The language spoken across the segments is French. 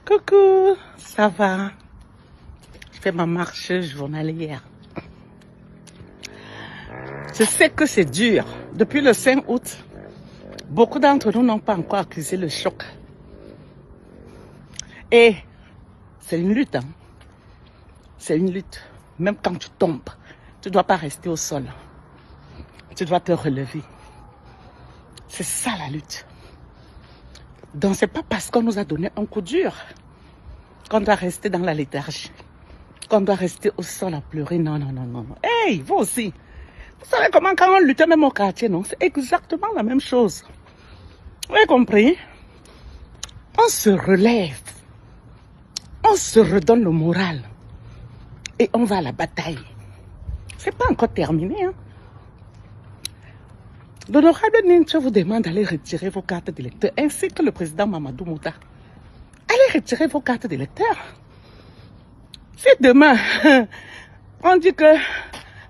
Coucou, ça va? Je fais ma marche journalière. Je sais que c'est dur. Depuis le 5 août, beaucoup d'entre nous n'ont pas encore accusé le choc. Et c'est une lutte. C'est une lutte. Même quand tu tombes, tu ne dois pas rester au sol. Tu dois te relever. C'est ça la lutte. Donc c'est pas parce qu'on nous a donné un coup dur qu'on doit rester dans la léthargie, qu'on doit rester au sol à pleurer. Non, non, non, non. Hey, vous aussi. Vous savez comment quand on lutte même au quartier, non? C'est exactement la même chose. Vous avez compris? On se relève. On se redonne le moral. Et on va à la bataille. C'est pas encore terminé, hein? L'honorable Nincha vous demande d'aller retirer vos cartes d'électeurs, ainsi que le président Mamadou Mouta. Allez retirer vos cartes d'électeurs. Si demain, on dit que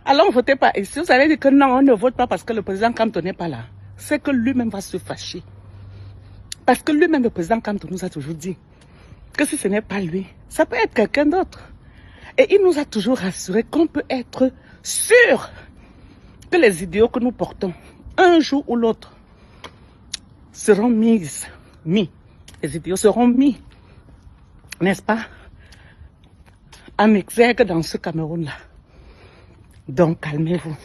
allons voter pas ici, vous allez dire que non, on ne vote pas parce que le président Kamto n'est pas là. C'est que lui-même va se fâcher. Parce que lui-même, le président Kamto nous a toujours dit que si ce n'est pas lui, ça peut être quelqu'un d'autre. Et il nous a toujours rassuré qu'on peut être sûr que les idéaux que nous portons, un jour ou l'autre, seront mis, les idéaux seront mis, n'est-ce pas, en exergue dans ce Cameroun-là. Donc, calmez-vous.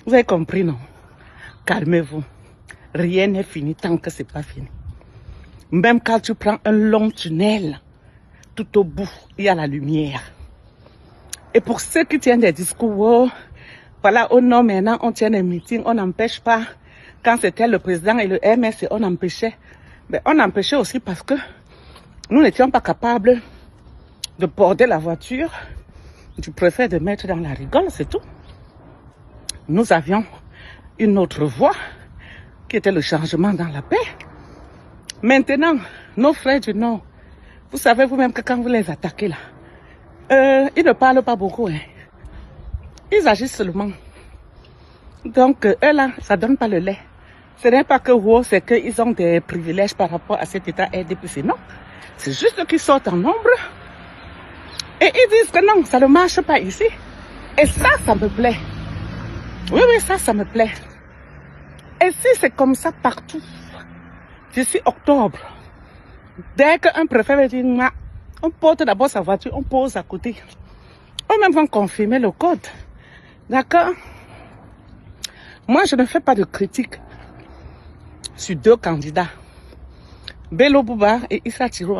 Vous avez compris, non? Calmez-vous. Rien n'est fini tant que c'est pas fini. Même quand tu prends un long tunnel, tout au bout, il y a la lumière. Et pour ceux qui tiennent des discours, oh, voilà, oh non, maintenant on tient des meetings, on n'empêche pas. Quand c'était le président et le MS, on empêchait. Mais on empêchait aussi parce que nous n'étions pas capables de border la voiture du préfet de mettre dans la rigole, c'est tout. Nous avions une autre voie qui était le changement dans la paix. Maintenant, nos frères du Nord, vous savez vous-même que quand vous les attaquez là, ils ne parlent pas beaucoup, hein. Ils agissent seulement. Donc, eux là, ça donne pas le lait. Ce n'est pas que wow, c'est qu'ils ont des privilèges par rapport à cet état RDPC. Non, c'est juste qu'ils sortent en nombre. Et ils disent que non, ça ne marche pas ici. Et ça me plaît. Oui, oui, ça me plaît. Et si c'est comme ça partout, d'ici octobre, dès qu'un préfet veut dire, on porte d'abord sa voiture, on pose à côté. Eux-mêmes vont confirmer le code. D'accord? Moi, je ne fais pas de critique sur deux candidats, Bello Bouba et Issa Thiro.